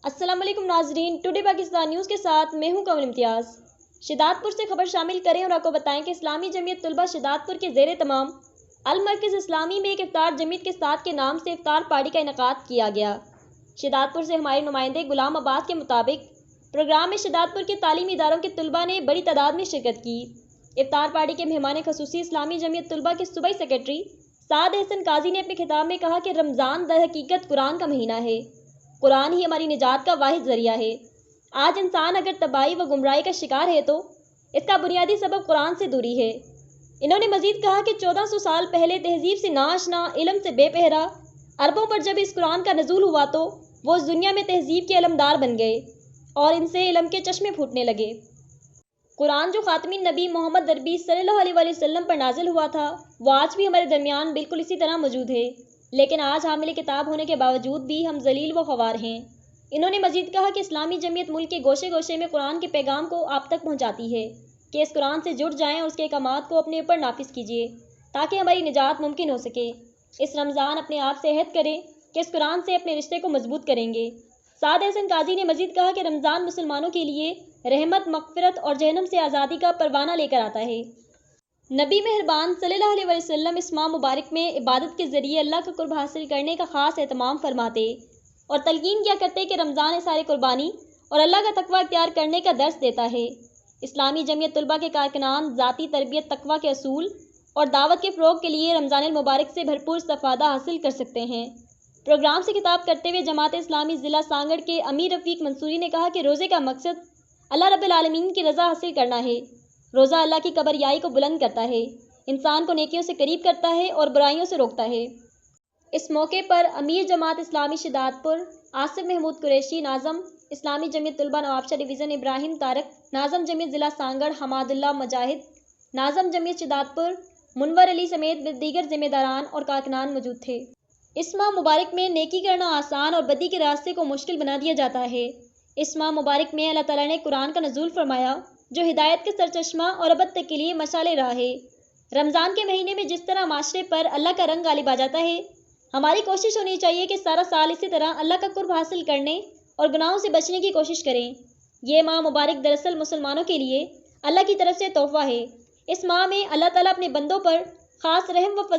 السلام علیکم ناظرین، ٹوڈے پاکستان نیوز کے ساتھ میں ہوں کمل امتیاز۔ شداد پور سے خبر شامل کریں اور آپ کو بتائیں کہ اسلامی جمعیت طلبہ شداد پور کے زیر تمام المرکز اسلامی میں ایک افطار جمعیت کے ساتھ کے نام سے افطار پارٹی کا انعقاد کیا گیا۔ شداد پور سے ہمارے نمائندے غلام عباس کے مطابق پروگرام میں شداد پور کے تعلیمی اداروں کے طلبہ نے بڑی تعداد میں شرکت کی۔ افطار پارٹی کے مہمان خصوصی اسلامی جمعیت طلبہ کے صوبائی سیکرٹری سعد احسن قاضی نے اپنے خطاب میں کہا کہ رمضان در حقیقت قرآن کا مہینہ ہے۔ قرآن ہی ہماری نجات کا واحد ذریعہ ہے۔ آج انسان اگر تباہی و گمراہی کا شکار ہے تو اس کا بنیادی سبب قرآن سے دوری ہے۔ انہوں نے مزید کہا کہ 1400 سال پہلے تہذیب سے ناآشنا، علم سے بے پہرا عربوں پر جب اس قرآن کا نزول ہوا تو وہ اس دنیا میں تہذیب کے علمدار بن گئے اور ان سے علم کے چشمے پھوٹنے لگے۔ قرآن جو خاتمی نبی محمد عربی صلی اللہ علیہ وسلم پر نازل ہوا تھا، وہ آج بھی ہمارے درمیان بالکل اسی طرح موجود ہے، لیکن آج حامل کتاب ہونے کے باوجود بھی ہم ذلیل و خوار ہیں۔ انہوں نے مزید کہا کہ اسلامی جمعیت ملک کے گوشے گوشے میں قرآن کے پیغام کو آپ تک پہنچاتی ہے کہ اس قرآن سے جڑ جائیں اور اس کے احکامات کو اپنے اوپر نافذ کیجیے تاکہ ہماری نجات ممکن ہو سکے۔ اس رمضان اپنے آپ سے عہد کریں کہ اس قرآن سے اپنے رشتے کو مضبوط کریں گے۔ سعد احسن قاضی نے مزید کہا کہ رمضان مسلمانوں کے لیے رحمت، مغفرت اور جہنم سے آزادی کا پروانہ لے کر آتا ہے۔ نبی مہربان صلی اللہ علیہ وسلم اس ماہ مبارک میں عبادت کے ذریعے اللہ کا قرب حاصل کرنے کا خاص اہتمام فرماتے اور تلقین کیا کرتے کہ رمضان اظہار قربانی اور اللہ کا تقوی اختیار کرنے کا درس دیتا ہے۔ اسلامی جمعیت طلبہ کے کارکنان ذاتی تربیت، تقوی کے اصول اور دعوت کے فروغ کے لیے رمضان المبارک سے بھرپور استفادہ حاصل کر سکتے ہیں۔ پروگرام سے خطاب کرتے ہوئے جماعت اسلامی ضلع سانگڑ کے امیر رفیق منصوری نے کہا کہ روزے کا مقصد اللہ رب العالمین کی رضا حاصل کرنا ہے۔ روزہ اللہ کی کبریائی کو بلند کرتا ہے، انسان کو نیکیوں سے قریب کرتا ہے اور برائیوں سے روکتا ہے۔ اس موقع پر امیر جماعت اسلامی شداد پور آصف محمود قریشی، ناظم اسلامی جمعیت طلبہ نواب شاہ ڈویژن ابراہیم طارق، ناظم جمعیت ضلع سانگڑ حماد اللہ مجاہد، ناظم جمعیت شداد پور منور علی سمیت دیگر ذمہ داران اور کارکنان موجود تھے۔ اس ماہ مبارک میں نیکی کرنا آسان اور بدی کے راستے کو مشکل بنا دیا جاتا ہے۔ اس ماہ مبارک میں اللہ تعالیٰ نے قرآن کا نزول فرمایا جو ہدایت کے سرچشمہ اور ابد تک کے لیے مشعل راہ ہے۔ رمضان کے مہینے میں جس طرح معاشرے پر اللہ کا رنگ غالب آ جاتا ہے، ہماری کوشش ہونی چاہیے کہ سارا سال اسی طرح اللہ کا قرب حاصل کرنے اور گناہوں سے بچنے کی کوشش کریں۔ یہ ماہ مبارک دراصل مسلمانوں کے لیے اللہ کی طرف سے تحفہ ہے۔ اس ماہ میں اللہ تعالیٰ اپنے بندوں پر خاص رحم و فضل